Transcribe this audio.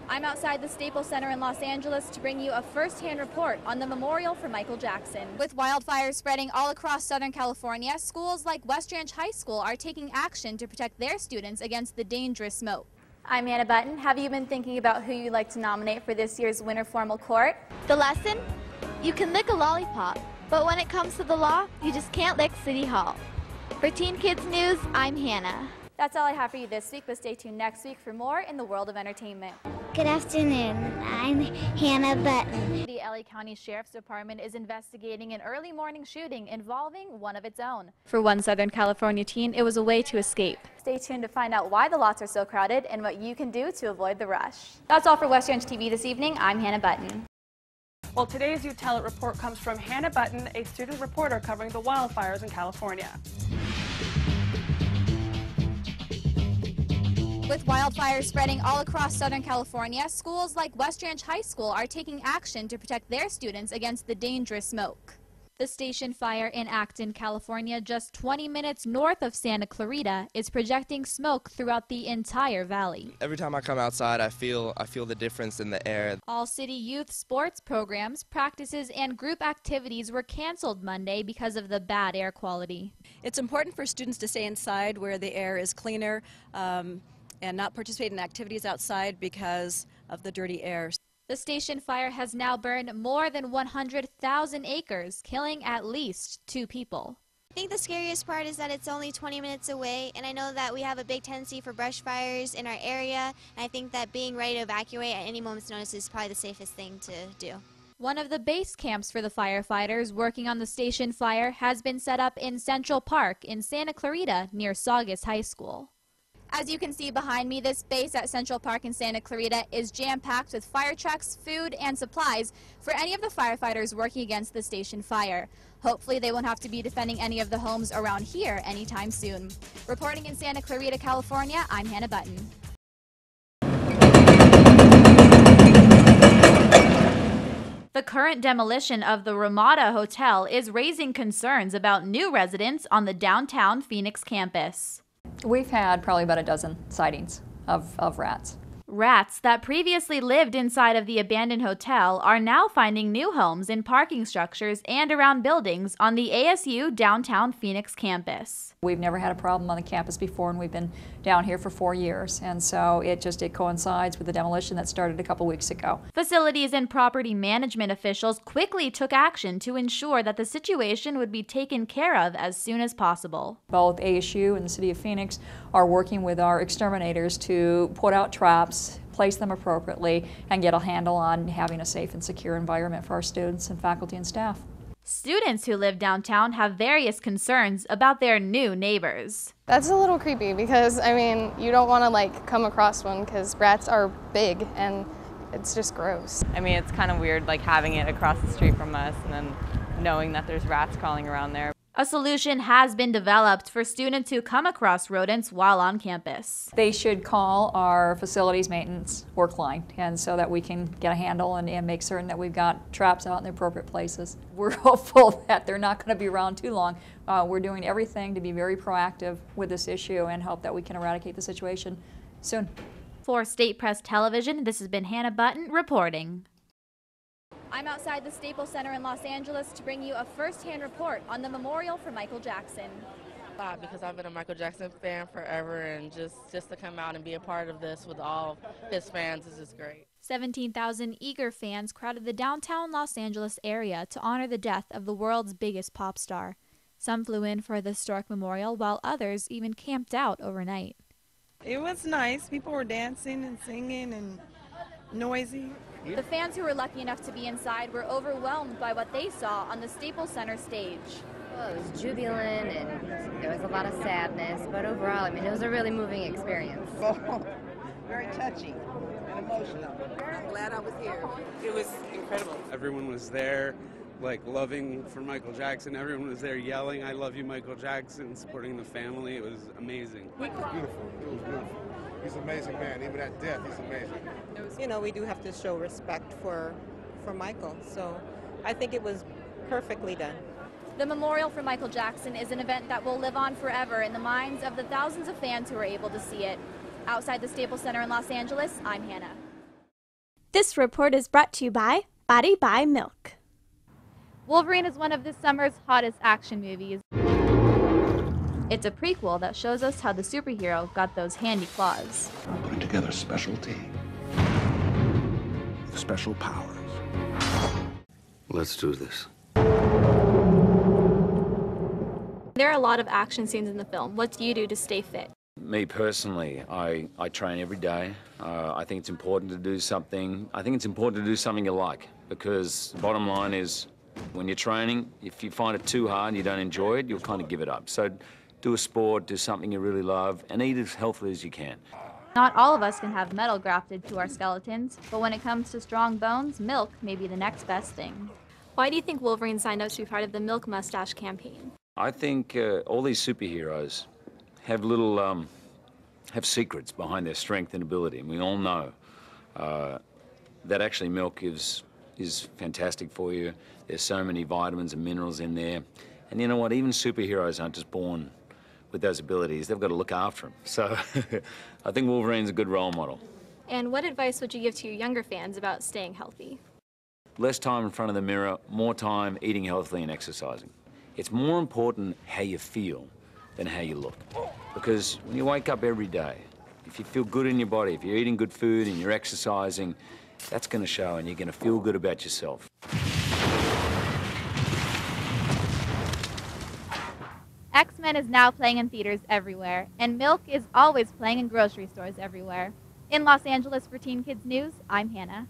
I'm outside the Staples Center in Los Angeles to bring you a first-hand report on the memorial for Michael Jackson. With wildfires spreading all across Southern California, schools like West Ranch High School are taking action to protect their students against the dangerous smoke. I'm Hannah Button. Have you been thinking about who you'd like to nominate for this year's Winter Formal Court? The lesson? You can lick a lollipop, but when it comes to the law, you just can't lick City Hall. For Teen Kids News, I'm Hannah. That's all I have for you this week, but stay tuned next week for more in the world of entertainment. Good afternoon. I'm Hannah Button. The LA County Sheriff's Department is investigating an early morning shooting involving one of its own. For one Southern California teen, it was a way to escape. Stay tuned to find out why the lots are so crowded and what you can do to avoid the rush. That's all for West Ranch TV this evening. I'm Hannah Button. Well, today's You Tell It report comes from Hannah Button, a student reporter covering the wildfires in California. With wildfires spreading all across Southern California, schools like West Ranch High School are taking action to protect their students against the dangerous smoke. The station fire in Acton, California, just 20 minutes north of Santa Clarita, is projecting smoke throughout the entire valley. Every time I come outside, I feel the difference in the air. All city youth sports programs, practices, and group activities were canceled Monday because of the bad air quality. It's important for students to stay inside where the air is cleaner, and not participate in activities outside because of the dirty air. The station fire has now burned more than 100,000 acres, killing at least 2 people. I think the scariest part is that it's only 20 minutes away, and I know that we have a big tendency for brush fires in our area, and I think that being ready to evacuate at any moment's notice is probably the safest thing to do. One of the base camps for the firefighters working on the station fire has been set up in Central Park in Santa Clarita near Saugus High School. As you can see behind me, this base at Central Park in Santa Clarita is jam-packed with fire trucks, food, and supplies for any of the firefighters working against the station fire. Hopefully they won't have to be defending any of the homes around here anytime soon. Reporting in Santa Clarita, California, I'm Hannah Button. The current demolition of the Ramada Hotel is raising concerns about new residents on the downtown Phoenix campus. We've had probably about a dozen sightings of rats. Rats that previously lived inside of the abandoned hotel are now finding new homes in parking structures and around buildings on the ASU downtown Phoenix campus. We've never had a problem on the campus before, and we've been down here for 4 years, and so it coincides with the demolition that started a couple weeks ago. Facilities and property management officials quickly took action to ensure that the situation would be taken care of as soon as possible. Both ASU and the City of Phoenix are working with our exterminators to put out traps, place them appropriately, and get a handle on having a safe and secure environment for our students and faculty and staff. Students who live downtown have various concerns about their new neighbors. That's a little creepy because, I mean, you don't want to come across one because rats are big and it's just gross. I mean, it's kind of weird having it across the street from us and then knowing that there's rats crawling around there. A solution has been developed for students who come across rodents while on campus. They should call our facilities maintenance work line, and so that we can get a handle and make certain that we've got traps out in the appropriate places. We're hopeful that they're not going to be around too long. We're doing everything to be very proactive with this issue and hope that we can eradicate the situation soon. For State Press Television, this has been Hannah Button reporting. I'm outside the Staples Center in Los Angeles to bring you a first-hand report on the memorial for Michael Jackson. Because I've been a Michael Jackson fan forever, and just to come out and be a part of this with all his fans is just great. 17,000 eager fans crowded the downtown Los Angeles area to honor the death of the world's biggest pop star. Some flew in for the historic memorial, while others even camped out overnight. It was nice. People were dancing and singing and noisy. The fans who were lucky enough to be inside were overwhelmed by what they saw on the Staples Center stage. Well, it was jubilant and there was a lot of sadness, but overall, I mean, it was a really moving experience. Very touching and emotional. I'm glad I was here. It was incredible. Everyone was there, loving for Michael Jackson. Everyone was there yelling, "I love you, Michael Jackson," supporting the family. It was amazing. It was beautiful. It was beautiful. He's an amazing man. Even at death, he's amazing. We do have to show respect for Michael, so I think it was perfectly done. The Memorial for Michael Jackson is an event that will live on forever in the minds of the thousands of fans who were able to see it. Outside the Staples Center in Los Angeles, I'm Hannah. This report is brought to you by Body by Milk. Wolverine is one of this summer's hottest action movies. It's a prequel that shows us how the superhero got those handy claws. I'm putting together a special team with special powers. Let's do this. There are a lot of action scenes in the film. What do you do to stay fit? Me personally, I train every day. I think it's important to do something. I think it's important to do something you like, because the bottom line is, when you're training, if you find it too hard and you don't enjoy it, you'll kind of give it up. So do a sport, do something you really love, and eat as healthily as you can. Not all of us can have metal grafted to our skeletons, but when it comes to strong bones, milk may be the next best thing. Why do you think Wolverine signed up to be part of the Milk Mustache campaign? I think all these superheroes have have secrets behind their strength and ability, and we all know that actually milk is fantastic for you. There's so many vitamins and minerals in there, and you know what? Even superheroes aren't just born with those abilities. They've got to look after them. So I think Wolverine's a good role model. And what advice would you give to your younger fans about staying healthy? Less time in front of the mirror, more time eating healthily and exercising. It's more important how you feel than how you look. Because when you wake up every day, if you feel good in your body, if you're eating good food and you're exercising, that's going to show, and you're going to feel good about yourself. X-Men is now playing in theaters everywhere, and Milk is always playing in grocery stores everywhere. In Los Angeles for Teen Kids News, I'm Hannah.